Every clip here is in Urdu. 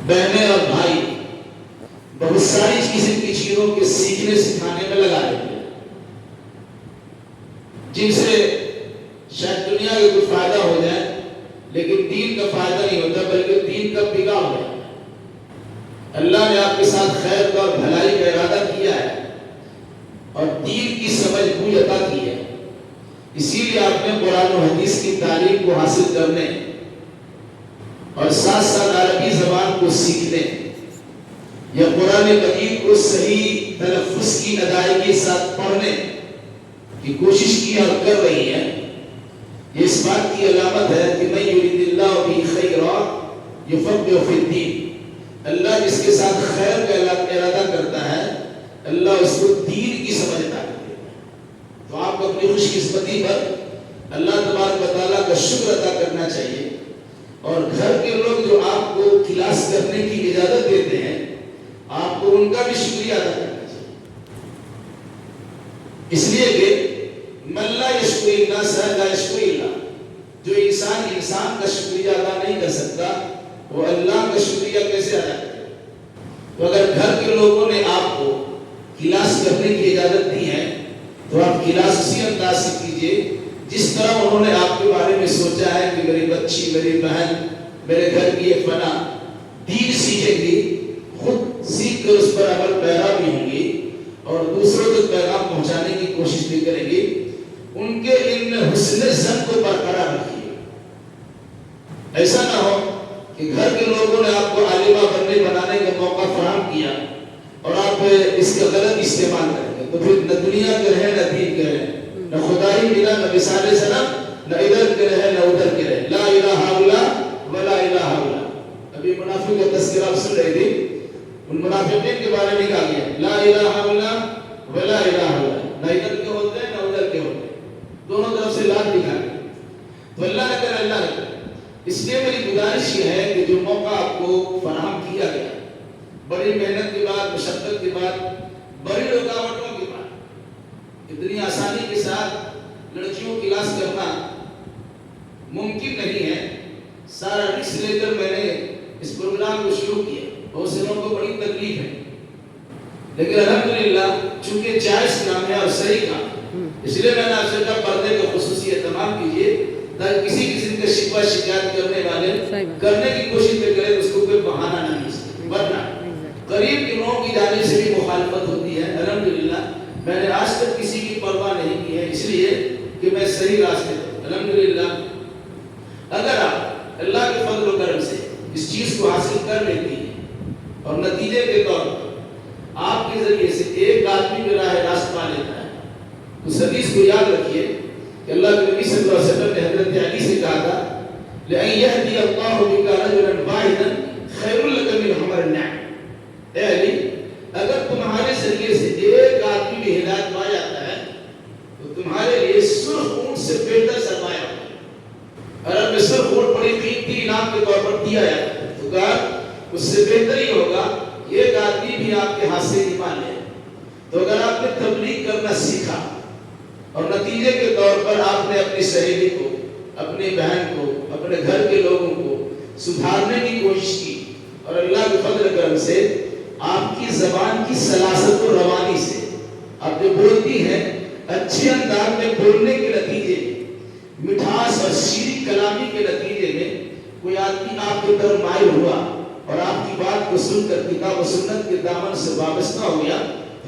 بہنیں اور بھائی بہت ساری قسم کی چیزوں کے سیکھنے سکھانے میں لگا رہے ہیں، جن سے شاید دنیا کا کوئی فائدہ ہو جائے لیکن دین کا فائدہ نہیں ہوتا، بلکہ دین کا بگاڑ ہو جاتا ہے۔ اللہ نے آپ کے ساتھ خیر کا اور بھلائی کا ارادہ کیا ہے اور دین کی سمجھ بوجھ عطا کی ہے، اسی لیے آپ نے قرآن و حدیث کی تعلیم کو حاصل کرنے اور ساتھ ساتھ عربی زبان کو سیکھنے یا قرآن مجید کو صحیح تلفظ کی ادائیگی کے ساتھ پڑھنے کی کوشش کی اور کر رہی ہے۔ یہ اس بات کی علامت ہے کہ من یرید اللہ بہ خیرا یفقہہ فی الدین، اللہ جس کے ساتھ خیر کا ارادہ کرتا ہے اللہ اس کو دین کی سمجھ عطا کرتا ہے۔ تو آپ کو اپنی خوش قسمتی پر اللہ تبارک و تعالیٰ کا شکر ادا کرنا چاہیے، اور گھر کے لوگ جو آپ کو کلاس کرنے کی اجازت دیتے ہیں آپ کو ان کا بھی شکریہ ادا کرنا چاہیے، اس لیے کہ من لا یشکر الناس لا یشکر اللہ، جو انسان کا شکریہ ادا نہیں کر سکتا وہ اللہ کا شکریہ کیسے ادا کرے؟ تو اگر گھر کے لوگوں نے آپ کو کلاس کرنے کی اجازت دی ہے تو آپ کلاس اسی انداز سے کیجیے جس طرح انہوں نے آپ کے بارے میں سوچا ہے کہ میری بچی، میری بہن، میرے گھر کی ایک فنا دین سیکھے گی، خود سیکھ کر اس پر عمل پیرا بھی ہوں گی اور دوسروں تک پیغام پہنچانے کی کوشش بھی کریں گی۔ ان کے ان حسن ظن کو برقرار رکھیے، ایسا نہ ہو کہ گھر کے لوگوں نے آپ کو عالمہ بنانے کا موقع فراہم کیا اور آپ اس کا غلط استعمال کریں گے، تو پھر نہ دنیا کے رہے نہ دین کے رہے، نہ خدائی ملا نہ مثال سلام، نہ ادھر کے رہے نہ ادھر کے رہے۔ لا الہ الا ولا الہ الا، ابھی منافق کا تذکرہ آپ سن رہے تھے، ان منافقین کے بارے میں کہا گیا لا الہ الا ولا الہ الا، نہ ادھر کے ہوتے ہیں نہ ادھر کے ہوتے ہیں، دونوں طرف سے لات دکھا گیا۔ تو اللہ نہ کرے، اللہ نہ کرے۔ اس لیے میری گزارش یہ ہے کہ جو موقع آپ کو فراہم کیا گیا، بڑی محنت کے بعد، مشقت کے بعد، بڑی رکاوٹوں کے بعد، اتنی آسانی کے ساتھ لڑکیوں کی کلاس کرنا ممکن نہیں ہے۔ سارا رسک لے کر میں نے اس پروگرام کو شروع کیا، بہت سے لوگوں کو بڑی تکلیف ہے، لیکن الحمدللہ چونکہ جائز کام ہے اور صحیح کام ہے، اس لیے میں نے آپ سے کہا پردے کا خصوصی اہتمام کیجیے تاکہ کسی قسم کا شکوہ شکایت کرنے والے کرنے کی کوشش میں کرے تو اس کو کوئی بہانہ نہ مل سکے، ورنہ قریب کے لوگوں کی جانب سے بھی مخالفت ہوتی ہے۔ الحمدللہ میں نے آج تک کسی کی پرواہ نہیں کی ہے، اس لیے کہ میں صحیح راستے پر۔ الحمدللہ اگر آپ اللہ کے فضل و کرم سے اس چیز کو حاصل کر لیتی ہیں اور نتیجے کے طور پر آپ کے ذریعے سے ایک آدمی جو راہ راست پا لیتا ہے، اس حدیث کو یاد رکھیے کہ اللہ کے نبی صلی اللہ علیہ وسلم نے حضرت علی سے کہا تھا لَأَن يَهْدِيَ اللَّهُ بِكَ رَجُلًا وَاحِدًا خَيْرٌ لَكَ مِنْ حُمَرِ النَّعَمِ۔ اے علی، اگر تمہارے ذریعے سے ایک آدمی بھی ہدایت پا جاتا ہے تو تمہارے لیے سرخ اونٹ سے بہتر سرمایہ ہوگا۔ عرب میں سرخ اونٹ بڑی قیمتی انعام کے طور پر دیا جاتا ہے، تو کہا اس سے بہتر ہی ہوگا ایک آدمی بھی آپ کے ہاتھ سے ایمان لے۔ تو اگر آپ نے تبلیغ کرنا سیکھا اور نتیجے کے طور پر آپ نے اپنی سہیلی کو، اپنی بہن کو، اپنے گھر کے لوگوں کو سدھارنے کی کوشش کی اور اللہ کے فضل کرم سے آپ کی زبان کی سلاست و روانی سے آپ جو بولتی ہیں اچھے انداز میں بولنے کے نتیجے میں، مٹھاس اور شیریں کلامی کے نتیجے میں کوئی آدمی آپ کے طرف مائل ہوا اور آپ کی بات کو سن کر کتاب و سنت کے دامن سے وابستہ ہو گیا،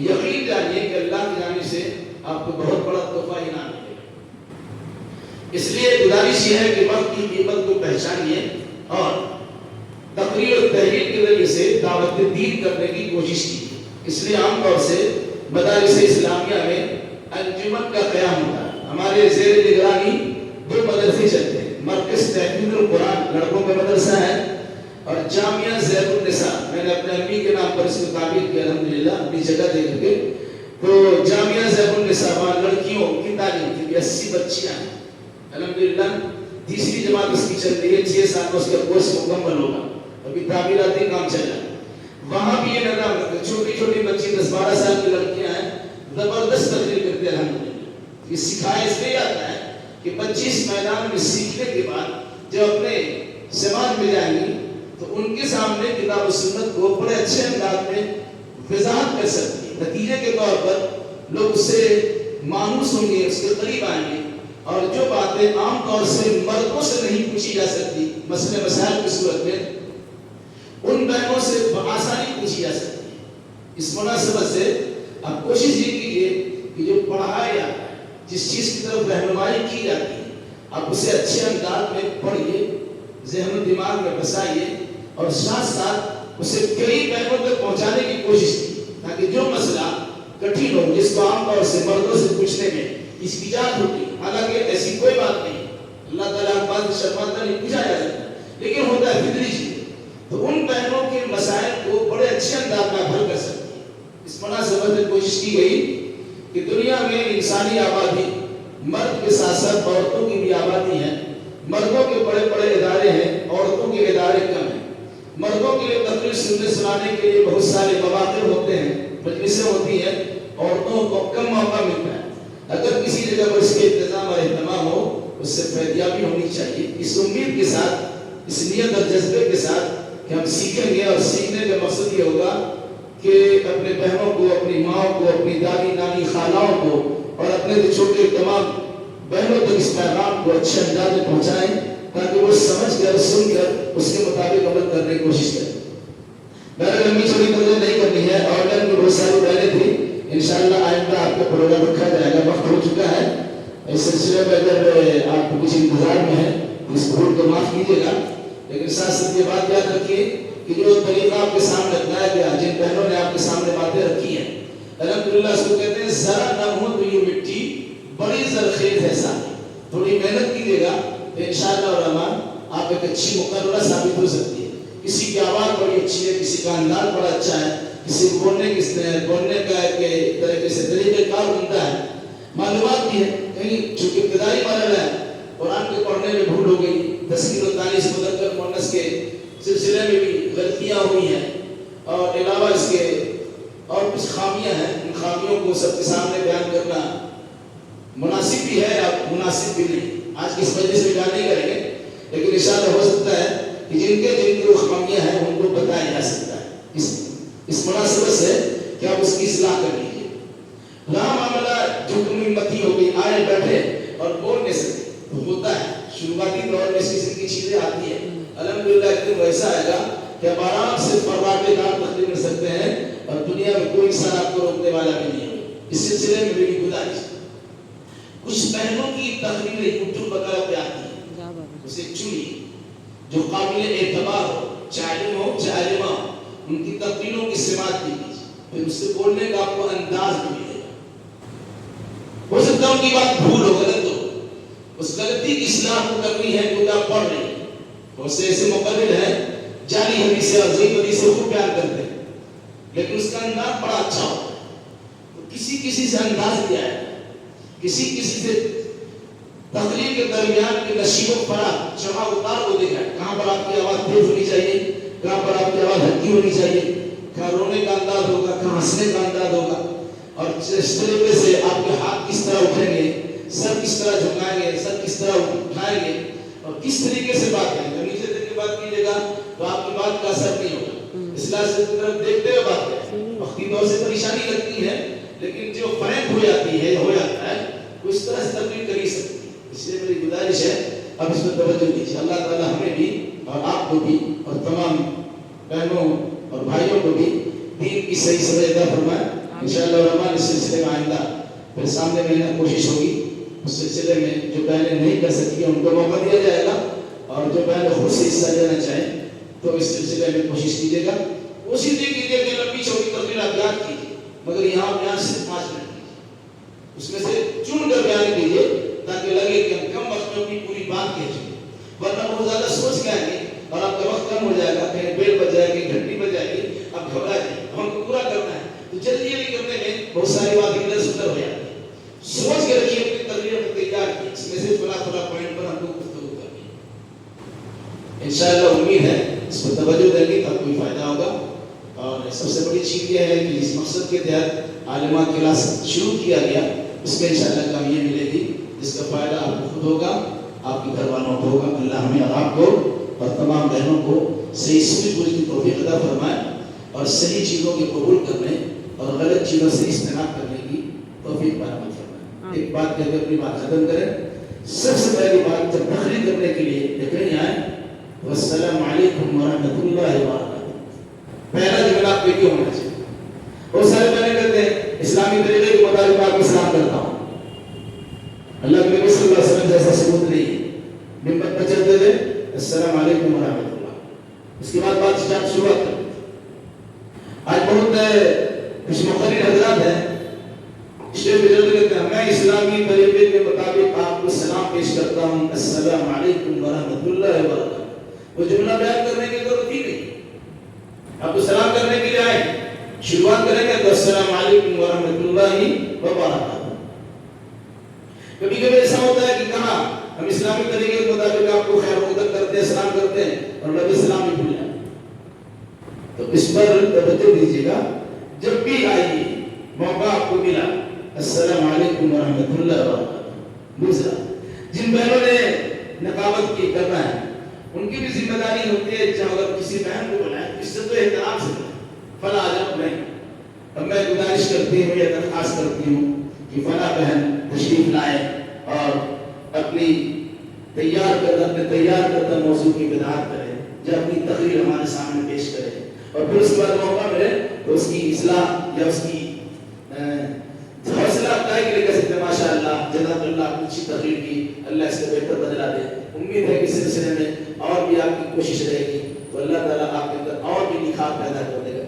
یقین جانیے کہ اللہ کی جانب سے آپ کو بہت بڑا تحفہ انعام ملے گا۔ اس لیے گزارش یہ ہے کہ وقت کی قیمت کو پہچانیے اور تقریر و تحریر کے ذریعے سے دعوت دین کرنے کی کوشش کی۔ اس لیے عام طور سے مدارس اسلامیہ میں انجمن کا قیام ہوتا ہے۔ ہمارے زیر نگرانی 2 مدرسے چلتے ہیں، مرکز تحفیظ القرآن لڑکوں کا مدرسہ ہے اور جامعہ زید النساء، میں نے اپنے امی کے نام پر اس کو تعمیر کیا الحمدللہ اپنی جگہ دے کر کے۔ تو جامعہ زید النساء وہاں لڑکیوں کی تعلیم کی 80 بچیاں ہیں الحمدللہ، تیسری جماعت اس کی چل رہی ہے، 6 سال میں اس کا کورس مکمل ہوگا، ابھی تعمیراتی کام چل رہا ہے۔ وہاں بھی یہ نظام رکھتے ہیں، چھوٹی چھوٹی بچی 10-12 سال کی لڑکیاں ہیں، زبردست تقریر کرتے ہیں الحمدللہ۔ یہ سکھایا اس لیے جاتا ہے کہ 25 میدان میں سیکھنے کے بعد جب اپنے سماج میں جائیں گی تو ان کے سامنے کتاب و سنت کو بڑے اچھے انداز میں وضاحت کر سکتی ہے. نتیجے کے طور پر لوگ اس سے مانوس ہوں گے، اس کے قریب آئیں گے، اور جو باتیں عام طور سے مردوں سے نہیں پوچھی جا سکتی مسئلے مسائل کی صورت میں، ان بہنوں سے بآسانی پوچھی جا سکتی ہے. اس مناسبت سے آپ کوشش یہ کیجیے کہ جو پڑھایا جاتا ہے، جس چیز کی طرف رہنمائی کی جاتی ہے، آپ اسے اچھے انداز میں پڑھیے، ذہن و دماغ میں بسائیے، اور ساتھ ساتھ اسے کئی بہنوں تک پہنچانے کی کوشش کی، تاکہ جو مسئلہ کٹھن ہو، جس کو عام طور سے مردوں سے پوچھنے میں ہچکچاہٹ ہوتی، حالانکہ ایسی کوئی بات نہیں، اللہ تعالیٰ بات شرماتا نہیں، پوچھا جا سکتا ہے، لیکن ہوتا ہے فطری چیز. تو ان بہنوں کے مسائل کو بڑے اچھے انداز میں حل کر سکتی ہے. اس مناسبت میں کوشش کی گئی کہ دنیا میں انسانی آبادی مرد کے ساتھ ساتھ عورتوں کی بھی آبادی ہے. مردوں کے بڑے بڑے ادارے ہیں، عورتوں کے ادارے کم ہیں. مردوں کے لیے تقریر سننے سنانے کے لیے بہت سارے مواقع ہوتے ہیں، مجلسیں ہوتی ہیں، عورتوں کو کم موقع ملتا ہے. اگر کسی جگہ پر اس کے انتظام اور اہتمام ہو، اس سے فیضیابی ہونی چاہیے. اس امید کے ساتھ، اس نیت اور جذبے کے ساتھ کہ ہم سیکھیں گے، اور سیکھنے کا مقصد یہ ہوگا کہ اپنے بہنوں کو، اپنی ماں کو، اپنی دادی نانی خالوں کو، اور اپنے چھوٹے تمام بہنوں تک اس پیغام کو اچھے انداز میں پہنچائیں، تاکہ وہ سمجھ کر، سن کر اس کے مطابق عمل کرنے کی کوشش کریں. میرے لمبی چوڑی تقریر نہیں کرنی ہے، اور میں بہت ساری بہنیں تھیں. انشاءاللہ آئندہ آپ کا پروگرام رکھا جائے گا، وقت ہو چکا ہے. اس سلسلے میں اگر آپ کچھ انتظار میں ہیں تو اس بھول کو معاف کیجیے گا، لیکن ساتھ ساتھ یہ بات یاد رکھیے کہ جو طریقہ آپ کے سامنے بتایا گیا، جن بہنوں نے آپ کے سامنے باتیں رکھی ہیں، الحمدللہ اس کو کہتے ہیں ذرا نہ ہو تو یہ مٹی بڑی زرخیز ہے. ساتھ تھوڑی محنت کیجیے گا تو انشاءاللہ الرحمن آپ ایک اچھی مقررہ ثابت ہو سکتی ہے. کسی کی آواز بڑی اچھی ہے، کسی کا انداز بڑا اچھا ہے، کسی کو بولنے کا ایک طریقے سے طریقہ کار بنتا ہے، معلومات بھی ہے. کہیں چونکہ ابتدائی مرحلہ ہے، قرآن کے پڑھنے میں بھول ہو گئی، تذکیر و تانیث مذکر مؤنث کے سلسلے میں بھی غلطیاں ہوئی ہیں، اور علاوہ اس کے اور کچھ خامیاں ہیں. ان خامیوں کو سب کے سامنے بیان کرنا مناسب بھی ہے اور مناسب بھی نہیں. آج کی اس وجہ سے بیان نہیں کریں گے، لیکن انشاءاللہ ہو سکتا ہے کہ جن کے وہ خامیاں ہیں ان کو بتایا جا سکتا ہے. اس مناسبت سے کہ آپ اس کی اصلاح کر لیجیے. رہا معاملہ جھکم ہمتی ہو گئی، آئے بیٹھے اور بول نہیں سکتے، تو ہوتا ہے شروعاتی دور میں اس قسم کی چیزیں آتی ہیں. الحمدللہ ایک دن ویسا آئے گا کہ آپ آرام سے پروارے کار تقریر کر سکتے ہیں، اور دنیا میں کوئی انسان آپ کو روکنے والا بھی نہیں ہے. اس سلسلے میں میری گزارش، کچھ بہنوں کی تقریریں یوٹیوب وغیرہ پہ آتی ہیں، اسے چنی جو قابل اعتبار ہو، چاہے علم ہو چاہے علماء ہو، ان کی تقریروں کی سماعت کیجیے، پھر اس سے بولنے کا آپ کو انداز بھی ملے گا. ہو سکتا ہے ان کی بات بھول ہو، غلط ہو، اس غلطی کی اصلاح کو کرنی ہے کیونکہ آپ پڑھ رہے ہیں. بہت سے ایسے مقرر ہیں جعلی حدیثیں اور ضعیف حدیثیں خوب بیان کرتے ہیں، لیکن اس کا انداز بڑا اچھا ہوتا ہے. تو کسی سے انداز دیا ہے، کسی سے تقریر کے درمیان کے نشیب و فراق جمع اتار کو دیکھا ہے. کہاں پر آپ کی آواز تیز ہونی چاہیے، کہاں پر آپ کی آواز ہلکی ہونی چاہیے، کہاں رونے کا انداز ہوگا، کہاں ہنسنے کا انداز ہوگا، اور اس طریقے سے آپ کے ہاتھ کس طرح اٹھیں گے، سر کس طرح جھکائیں گے، سر کس طرح اٹھائیں گے، اور کس طریقے سے بات کریں گے. نیچے دیکھ کے بات کیجیے گا تو آپ کی بات کا اثر نہیں ہوگا. اصلاح سے طرف دیکھتے ہوئے بات کریں. وقتی طور سے پریشانی لگتی ہے، لیکن جو فرق ہو جاتی ہے، ہو جاتا ہے، وہ اس طرح سے تبدیل کر ہی سکتی ہے. اس لیے میری گزارش ہے اب اس پر توجہ دیجیے. اللہ تعالیٰ ہمیں بھی اور آپ کو بھی اور تمام بہنوں اور بھائیوں کو بھی دین کی صحیح سمجھ عطا فرمائے. انشاءاللہ الرحمن اس سلسلے میں آئندہ پھر سامنے مہینہ کوشش ہوگی. اس سلسلے میں جو بہنیں نہیں کر سکی ان کو موقع دیا جائے گا، اور جو بہنیں خود سے حصہ لینا چاہیں تو اس سلسلے میں کوشش کیجیے گا. کوشش یہ کیجیے کہ لمبی چوڑی تقریر آپ یاد کیجیے، مگر یہاں بیان صرف 5 منٹ کیجیے، اس میں سے چن کر بیان کیجیے تاکہ لگے کہ ہم کم وقت میں اپنی پوری بات کہہ چکے. ورنہ بہت زیادہ سوچ کے آئیں گے اور آپ کا وقت کم ہو جائے گا، کہیں بیل بج جائے گی، گھنٹی بج جائے گی، اب گھبرا جائیں گے. ہم کو پورا کرنا ہے تو جلدی کرنے میں بہت ساری بات ادھر سے ادھر ہو جاتی ہے. سوچ کے رکھیے، اپنی تقریر کو تیار کیجیے، اس میں سے تھوڑا پوائنٹ پر ہم کو گفتگو کرنی ہے. انشاءاللہ امید ہے اس پر توجہ دیں گے تو کوئی فائدہ ہوگا. اور سب سے بڑی چیز یہ ہے کہ اس مقصد کے تحت عالمہ کلاس شروع کیا گیا، اس میں انشاءاللہ کامیابی ملے گی، جس کا فائدہ آپ کو خود ہوگا، آپ کے گھر والوں کو ہوگا. اللہ ہمیں اور آپ کو اور تمام بہنوں کو صحیح سوچ بوجھ کی توفیق عطا فرمائے اور صحیح چیزوں کے قبول کرنے اور غلط چیزوں سے اجتناب کرنے کی توفیق فراہم فرمائے۔ ایک بات کہہ کے اپنی بات ختم کریں۔ سب سے پہلی بات جب تقریر کرنے کے لیے دیکھیں آئے والسلام علیکم ورحمۃ اللہ وبرکاتہ، پہلا جملہ آپ کیوں ہونا چاہیے؟ اور سارے پہلے کہتے ہیں اسلامی طریقے کے مطابق آپ کو سلام کرتا ہوں، اللہ کے نبی صلی اللہ علیہ وسلم جیسا ثبوت نہیں ہے، منبر پر چلتے تھے السلام علیکم ورحمۃ اللہ، اس کے بعد بات شروعات کرتے تھے۔ آج بہت کچھ مقرر حضرات ہیں اسٹیج پہ چلتے کہتے ہیں میں اسلامی طریقے کے مطابق آپ کو سلام پیش کرتا ہوں السلام علیکم ورحمۃ اللہ وبرکاتہ۔ وہ جملہ بیان کرنے کی ضرورت ہی نہیں، آپ کو سلام کرنے کے لیے آئے، شروعات کریں گے تو السلام علیکم ورحمۃ اللہ وبرکاتہ۔ کبھی کبھی ایسا ہوتا ہے کہ کہاں ہم اسلامی طریقے کے مطابق آپ کو خیر مقدم کرتے ہیں، سلام کرتے ہیں اور نبی سلام ہی بھول جائیں، تو اس پر توجہ دیجیے گا، جب بھی آئیے موقع آپ کو ملا السلام علیکم ورحمۃ اللہ وبرکاتہ۔ دوسرا، جن بہنوں نے نقابت کی کرنا ہے ان کی بھی ذمہ داری ہوتی ہے، جہاں اگر کسی بہن کو بلائیں عزت و احترام سے بلائیں، فلاں آجا نہیں، اب میں گزارش کرتی ہوں یا درخواست کرتی ہوں کہ فلاں بہن تشریف لائے اور اپنی تیار کردہ موضوع کی وضاحت کرے، یا اپنی تقریر ہمارے سامنے پیش کرے، اور پھر اس کے بعد موقع ملے تو اس کی اصلاح یا اس کی حوصلہ افزائی کے لیے کہہ سکتے ہیں ماشاء اللہ جزاک اللہ، آپ نے اچھی تقریر کی، اللہ اس کو بہتر بدلا دے۔ امید ہے کہ اس سلسلے میں اور بھی آپ کی کوشش رہے گی تو اللہ تعالیٰ آپ کے اندر اور بھی نکھار پیدا کر دے گا۔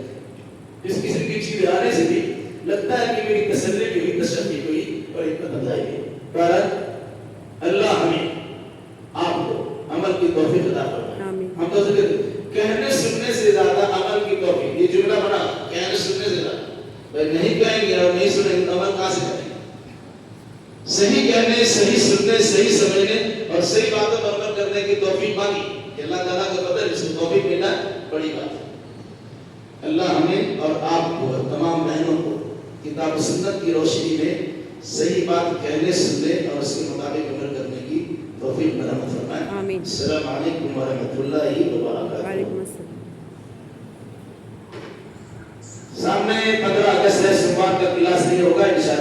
اس قسم کی چیز آنے سے بھی لگتا ہے کہ میری تسلی بھی ہوئی، تشفی ہوئی اور حکمت افزائی ہوئی۔ بہرحال اللہ ہمیں آپ کو عمل کی توفیق عطا فرمائے۔ ہم تو کہنے سننے سے زیادہ عمل کی توفیق، یہ جملہ بنا کہنے سننے سے زیادہ نہیں کہیں گے اور نہیں سنیں گے، عمل کہاں سے کریں گے؟ صحیح کہنے، صحیح سننے، صحیح سمجھنے اور صحیح باتوں پر عمل کرنے کی توفیق مانگی کہ اللہ تعالیٰ کا پتہ ہے، جس کو توفیق ملنا بڑی بات ہے۔ اللہ ہمیں اور آپ کو اور تمام بہنوں کو کتاب و سنت کی روشنی میں صحیح بات کہنے، سننے اور اس کے مطابق عمل کرنے کی توفیق مرحمت فرمائے۔ آمین۔ السلام علیکم ورحمۃ اللہ وبرکاتہ۔ وعلیکم السلام۔ سامنے 15 اگست ہے، سوموار کا کلاس نہیں ہوگا انشاءاللہ۔